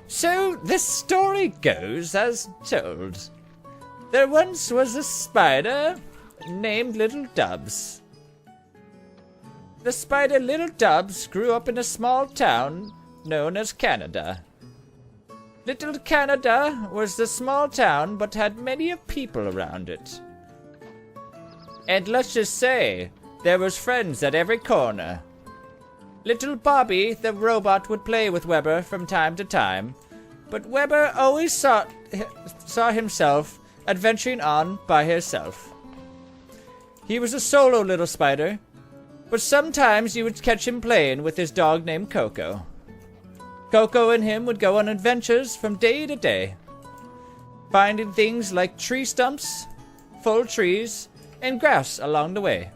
So this story goes as told. There once was a spider named Little Dubs. The spider Little Dubs grew up in a small town known as Canada. Little Canada was a small town but had many people around it. And let's just say, there was friends at every corner. Little Bobby, the robot, would play with Weber from time to time, but Weber always saw himself adventuring on by herself. He was a solo little spider, but sometimes you would catch him playing with his dog named Coco. Coco and him would go on adventures from day to day, finding things like tree stumps, full trees, and grass along the way.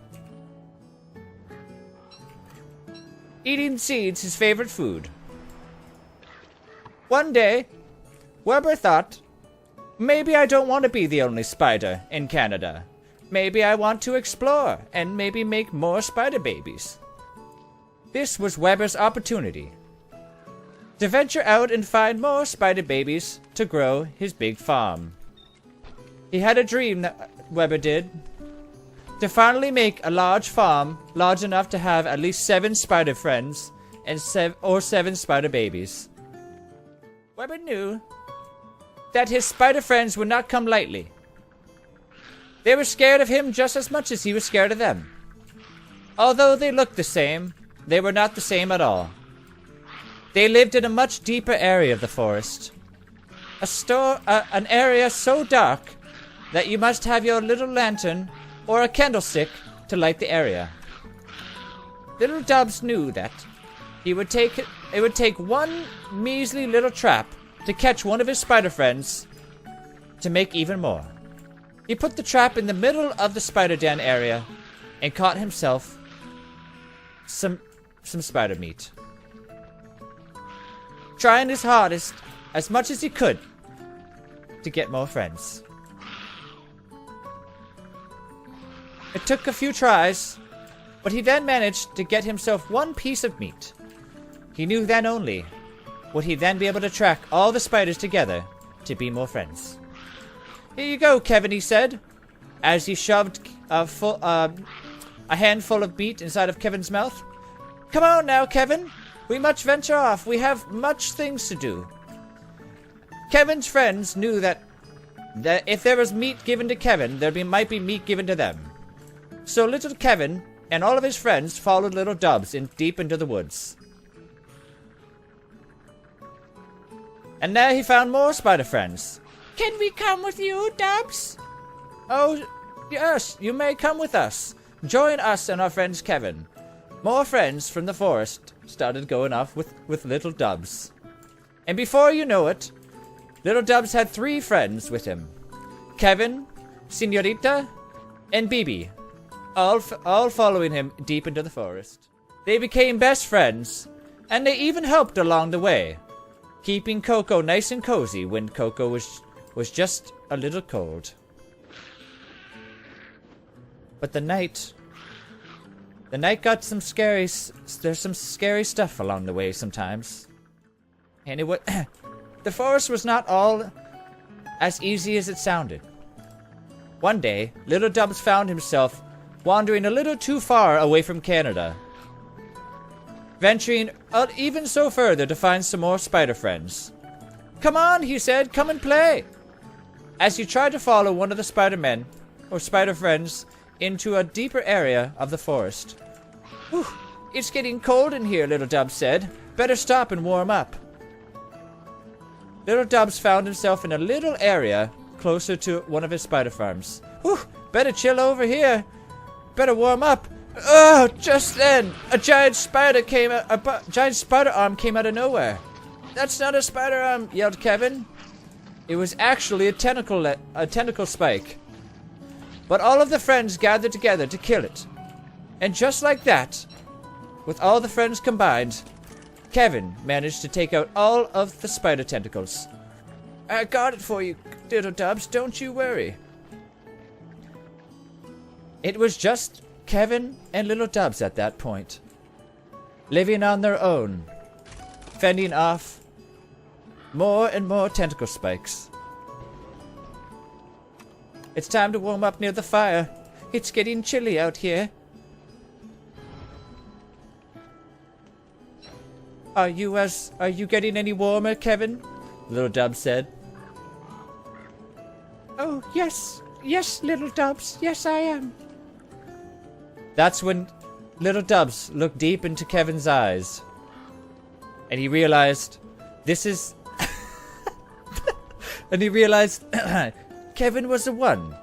Eating seeds his favorite food. One day, Weber thought, maybe I don't want to be the only spider in Canada. Maybe I want to explore and maybe make more spider babies. This was Weber's opportunity to venture out and find more spider babies to grow his big farm. He had a dream, that Weber did, to finally make a large farm large enough to have at least 7 spider friends and 7 spider babies. Weber knew that his spider friends would not come lightly. They were scared of him just as much as he was scared of them. Although they looked the same, they were not the same at all. They lived in a much deeper area of the forest. An area so dark that you must have your little lantern or a candlestick to light the area. Little Dubs knew that it would take one measly little trap to catch one of his spider friends to make even more. He put the trap in the middle of the spider den area and caught himself some spider meat. Trying his hardest, as much as he could, to get more friends. It took a few tries, but he then managed to get himself one piece of meat. He knew then only would he then be able to track all the spiders together to be more friends. Here you go, Kevin, he said, as he shoved a handful of meat inside of Kevin's mouth. Come on now, Kevin. We must venture off. We have much things to do. Kevin's friends knew that if there was meat given to Kevin, might be meat given to them. So little Kevin and all of his friends followed Little Dubs deep into the woods. And there he found more spider friends. Can we come with you, Dubs? Oh, yes, you may come with us. Join us and our friends Kevin. More friends from the forest started going off with Little Dubs. And before you know it, Little Dubs had 3 friends with him. Kevin, Senorita, and Bibi, all following him deep into the forest. They became best friends, and they even helped along the way, keeping Coco nice and cozy when Coco was just a little cold. But the night got some scary. There's some scary stuff along the way sometimes, and the forest was not all as easy as it sounded. One day, Little Dubs found himself wandering a little too far away from Canada, venturing out even so further to find some more spider friends. Come on, he said, come and play. As he tried to follow one of the spider-men, or spider friends, into a deeper area of the forest. Whew, it's getting cold in here, Little Dubs said. Better stop and warm up. Little Dubs found himself in a little area closer to one of his spider farms. Whew, better chill over here. Better warm up. Oh, just then, a giant spider arm came out of nowhere. That's not a spider arm, yelled Kevin. It was actually a tentacle spike. But all of the friends gathered together to kill it. And just like that, with all the friends combined, Kevin managed to take out all of the spider tentacles. I got it for you, Little Dubs, don't you worry. It was just Kevin and Little Dubs at that point, living on their own, fending off More and more tentacle spikes. It's time to warm up near the fire. It's getting chilly out here. Are you getting any warmer, Kevin? Little Dubs said. Oh, yes. Yes, Little Dubs. Yes, I am. That's when Little Dubs looked deep into Kevin's eyes. And he realized, this is... and he realized, Kevin was the one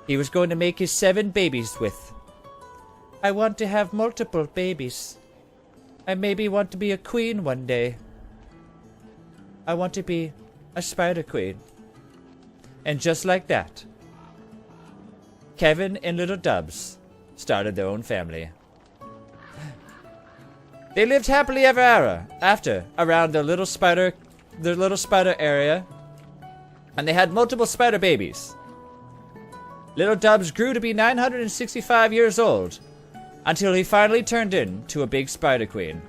he was going to make his 7 babies with. I want to have multiple babies. I maybe want to be a queen one day. I want to be a spider queen. And just like that, Kevin and Little Dubs started their own family. They lived happily ever after around their little spider area, and they had multiple spider babies. Little Dubs grew to be 965 years old until he finally turned into a big spider queen.